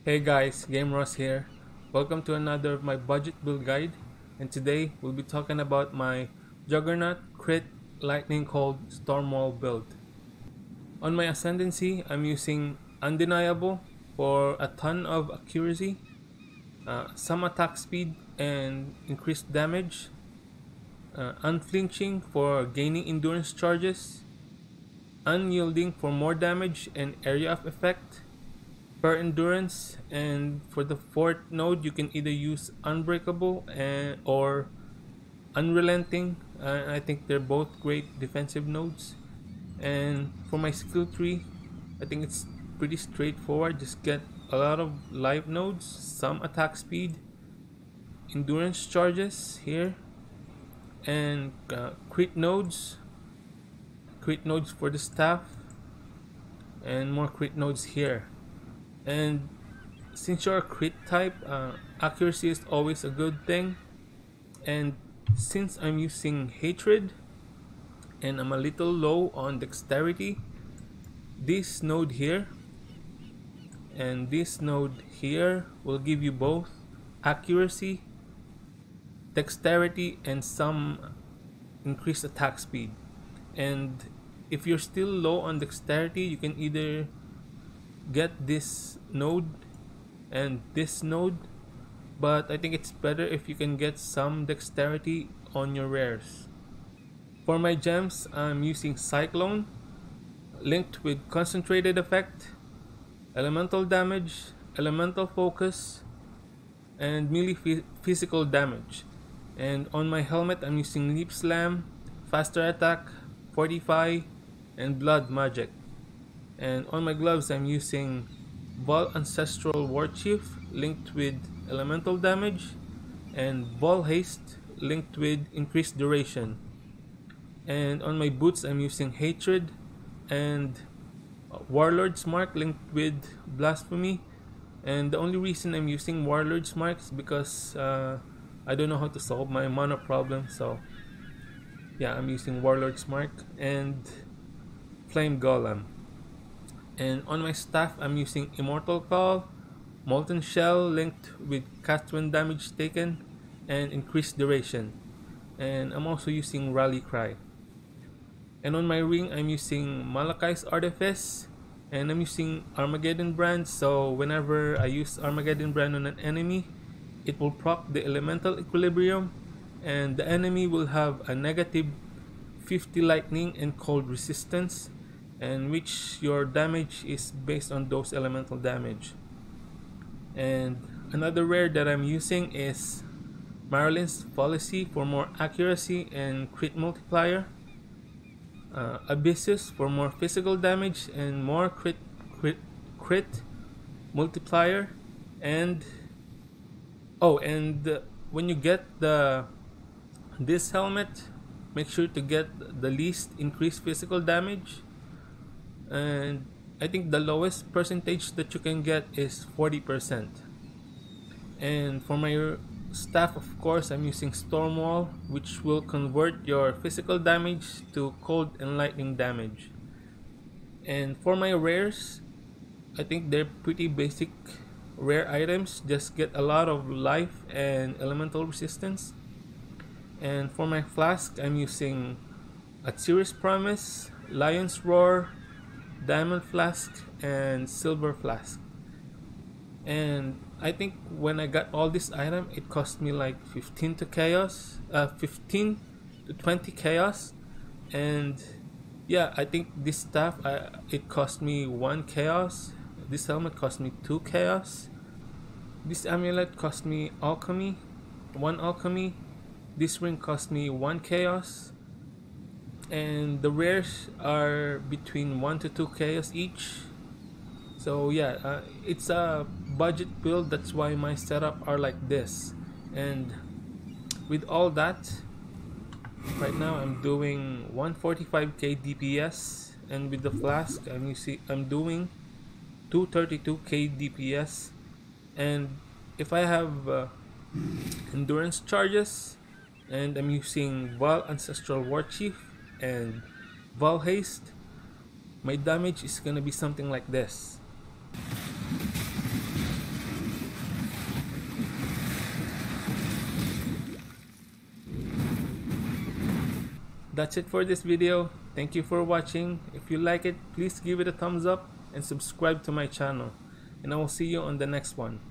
Hey guys, Game Ross here. Welcome to another of my budget build guide, and today we'll be talking about my Juggernaut Crit Lightning Cold Stormwall build. On my Ascendancy, I'm using Undeniable for a ton of accuracy, some attack speed and increased damage, Unflinching for gaining endurance charges, Unyielding for more damage and area of effect, per endurance, and for the fourth node you can either use Unbreakable or Unrelenting. I think they're both great defensive nodes. And for my skill tree, I think it's pretty straightforward. Just get a lot of life nodes, some attack speed, endurance charges here, and crit nodes for the staff, and more crit nodes here. And since you're a crit type, accuracy is always a good thing. And since I'm using hatred and I'm a little low on dexterity, this node here and this node here will give you both accuracy, dexterity, and some increased attack speed. And if you're still low on dexterity, you can either get this node and this node, but I think it's better if you can get some dexterity on your rares. For my gems, I'm using Cyclone linked with concentrated effect, elemental damage, elemental focus, and melee physical damage. And on my helmet, I'm using Leap Slam, faster attack, Fortify, and blood magic. And on my gloves, I'm using Vol Ancestral War Chief linked with elemental damage, and Vol Haste linked with increased duration. And on my boots, I'm using Hatred and Warlord's Mark linked with Blasphemy. And the only reason I'm using Warlord's Mark is because I don't know how to solve my mana problem. So yeah, I'm using Warlord's Mark and Flame Golem. And on my staff, I'm using Immortal Call, Molten Shell linked with cast when damage taken and increased duration. And I'm also using Rally Cry. And on my ring, I'm using Malachai's Artifice, and I'm using Armageddon Brand. So whenever I use Armageddon Brand on an enemy, it will proc the elemental equilibrium, and the enemy will have a negative 50 lightning and cold resistance, and which your damage is based on those elemental damage. And another rare that I'm using is Marilyn's Policy for more accuracy and crit multiplier, Abyssus for more physical damage and more crit multiplier, and when you get this helmet, make sure to get the least increased physical damage. And I think the lowest percentage that you can get is 40%. And for my staff, of course, I'm using Stormwall, which will convert your physical damage to cold and lightning damage. And for my rares, I think they're pretty basic rare items. Just get a lot of life and elemental resistance. And for my flask, I'm using Atsiri's Promise, Lion's Roar, Diamond Flask, and Silver Flask. And I think when I got all this item, it cost me like 15 to 20 chaos. And yeah, I think this stuff, it cost me 1 chaos. This helmet cost me 2 chaos. This amulet cost me 1 alchemy. This ring cost me 1 chaos. And the rares are between 1 to 2 chaos each. So yeah, it's a budget build, that's why my setup are like this. And with all that, right now I'm doing 145k DPS, and with the flask I'm doing 232k DPS. And if I have endurance charges and I'm using Val Ancestral War Chief and Val Haste, my damage is gonna be something like this. That's it for this video. Thank you for watching. If you like it, please give it a thumbs up and subscribe to my channel. And I will see you on the next one.